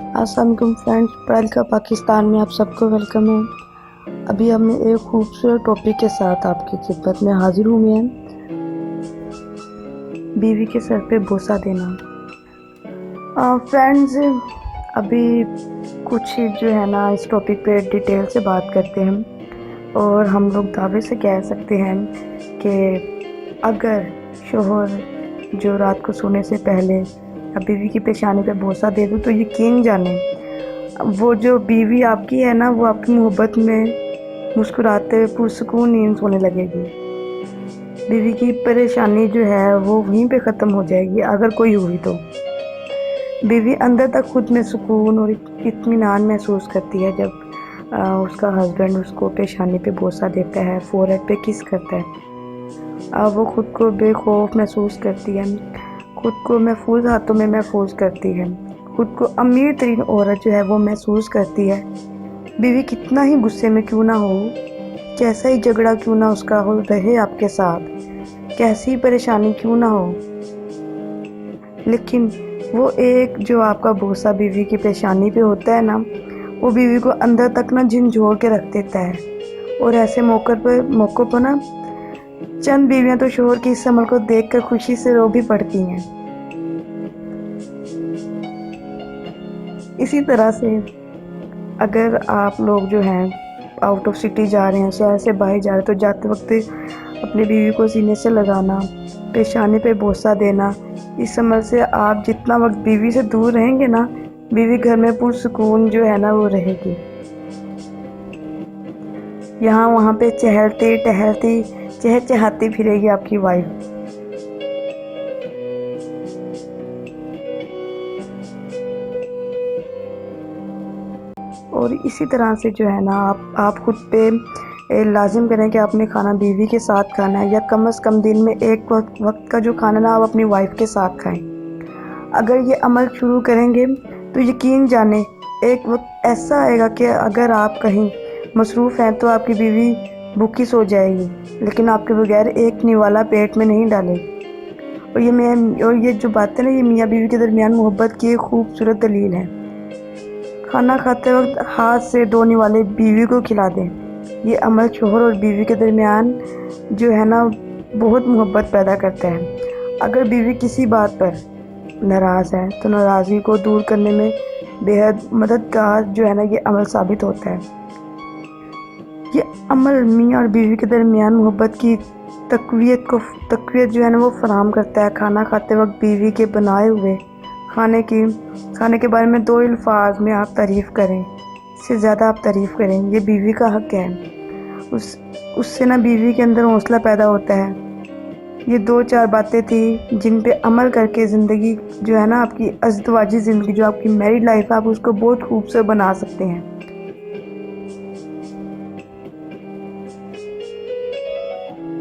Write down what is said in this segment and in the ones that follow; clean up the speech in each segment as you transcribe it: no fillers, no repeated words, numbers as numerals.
अस्सलाम वालेकुम फ्रेंड्स, पढ़ा लिखा पाकिस्तान में आप सबको वेलकम है। अभी हम एक खूबसूरत टॉपिक के साथ आपकी खिदमत में हाजिर हुए हैं, बीवी के सर पे बोसा देना। फ्रेंड्स, अभी कुछ जो है ना इस टॉपिक पे डिटेल से बात करते हैं और हम लोग दावे से कह सकते हैं कि अगर शोहर जो रात को सोने से पहले बीवी की पेशानी पे बोसा दे दो तो यकीन जाने वो जो बीवी आपकी है ना वो आपकी मोहब्बत में मुस्कुराते हुए पुरसुकून नींद सोने लगेगी। बीवी की परेशानी जो है वो वहीं पे ख़त्म हो जाएगी अगर कोई हुई तो। बीवी अंदर तक खुद में सुकून और इत्मीनान महसूस करती है जब उसका हस्बैंड उसको पेशानी पे बोसा देता है, फोरहेड पे किस करता है। वो खुद को बेखौफ महसूस करती है, खुद को महफूज हाथों में महफूज करती है, खुद को अमीर तरीन औरत जो है वो महसूस करती है। बीवी कितना ही गुस्से में क्यों ना हो, कैसा ही झगड़ा क्यों ना उसका हो रहे आपके साथ, कैसी परेशानी क्यों ना हो, लेकिन वो एक जो आपका बोसा बीवी की पेशानी पे होता है ना, वो बीवी को अंदर तक ना झंझोड़ के रख देता है। और ऐसे मौक़ों पर ना चंद बीवियां तो शोहर की इस अमल को देखकर खुशी से रो भी पड़ती हैं। इसी तरह से अगर आप लोग जो हैं आउट ऑफ सिटी जा रहे हैं, शहर से बाहर जा रहे हैं, तो जाते वक्त अपनी बीवी को सीने से लगाना, पेशानी पे बोसा देना, इस अमल से आप जितना वक्त बीवी से दूर रहेंगे ना, बीवी घर में पुरसुकून जो है ना वो रहेगी। यहाँ वहाँ पे चहलती टहलती चहचहाती फिरेगी आपकी वाइफ। और इसी तरह से जो है ना आप खुद पे लाजिम करें कि आपने खाना बीवी के साथ खाना है, या कम से कम दिन में एक वक्त का जो खाना ना आप अपनी वाइफ के साथ खाएं। अगर ये अमल शुरू करेंगे तो यकीन जाने एक वक्त ऐसा आएगा कि अगर आप कहीं मसरूफ़ हैं तो आपकी बीवी भूखी सो जाएगी, लेकिन आपके बगैर एक निवाला पेट में नहीं डालेगी। और ये जो बातें ना, ये मियाँ बीवी के दरमियान मोहब्बत की एक खूबसूरत दलील है। खाना खाते वक्त हाथ से 2 निवाले बीवी को खिला दें। ये अमल शोहर और बीवी के दरमियान जो है ना बहुत मोहब्बत पैदा करता है। अगर बीवी किसी बात पर नाराज़ है तो नाराज़गी को दूर करने में बेहद मददगार जो है ना ये अमल साबित होता है। ये अमल मियाँ और बीवी के दरमियान मोहब्बत की तक़वियत जो है ना वो फराहम करता है। खाना खाते वक्त बीवी के बनाए हुए खाने के बारे में 2 अल्फाज में आप तारीफ़ करें, इससे ज़्यादा आप तारीफ़ करें, ये बीवी का हक़ है। उससे ना बीवी के अंदर हौसला पैदा होता है। ये 2-4 बातें थी जिन पे अमल करके ज़िंदगी जो है ना आपकी अज़दवाजी ज़िंदगी, जो आपकी मैरिड लाइफ है, आप उसको बहुत खूबसूरत बना सकते हैं।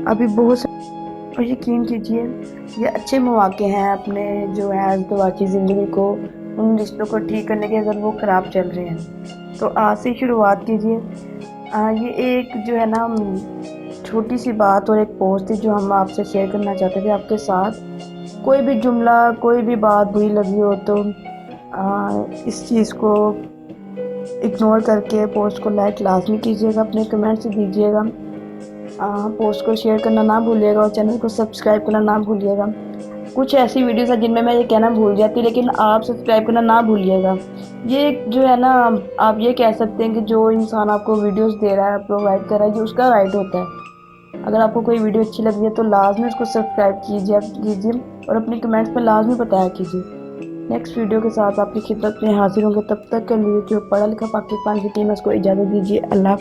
अभी बहुत और यकीन कीजिए ये अच्छे मौके हैं अपने जो है अज़दवाजी ज़िंदगी को, उन रिश्तों को ठीक करने के, अगर वो ख़राब चल रहे हैं तो आज से शुरुआत कीजिए। ये एक जो है ना छोटी सी बात और एक पोस्ट थी जो हम आपसे शेयर करना चाहते थे आपके साथ। कोई भी जुमला, कोई भी बात बुरी लगी हो तो इस चीज़ को इग्नोर करके पोस्ट को लाइक लाजमी कीजिएगा, अपने कमेंट्स दीजिएगा, पोस्ट को शेयर करना ना भूलिएगा और चैनल को सब्सक्राइब करना ना भूलिएगा। कुछ ऐसी वीडियोस है जिनमें मैं ये कहना भूल जाती, लेकिन आप सब्सक्राइब करना ना भूलिएगा। ये जो है ना आप ये कह सकते हैं कि जो इंसान आपको वीडियोस दे रहा है, प्रोवाइड कर रहा है, ये उसका राइट होता है। अगर आपको कोई वीडियो अच्छी लगी है तो लाजमी उसको सब्सक्राइब कीजिए और अपनी कमेंट्स में लाजमी बताया कीजिए। नेक्स्ट वीडियो के साथ आपकी खिदमत में हाजिर होंगे, तब तक के लिए जो पढ़ा लिखा पाकिस्तान की टीम है उसको इजाज़त दीजिए। अल्लाह।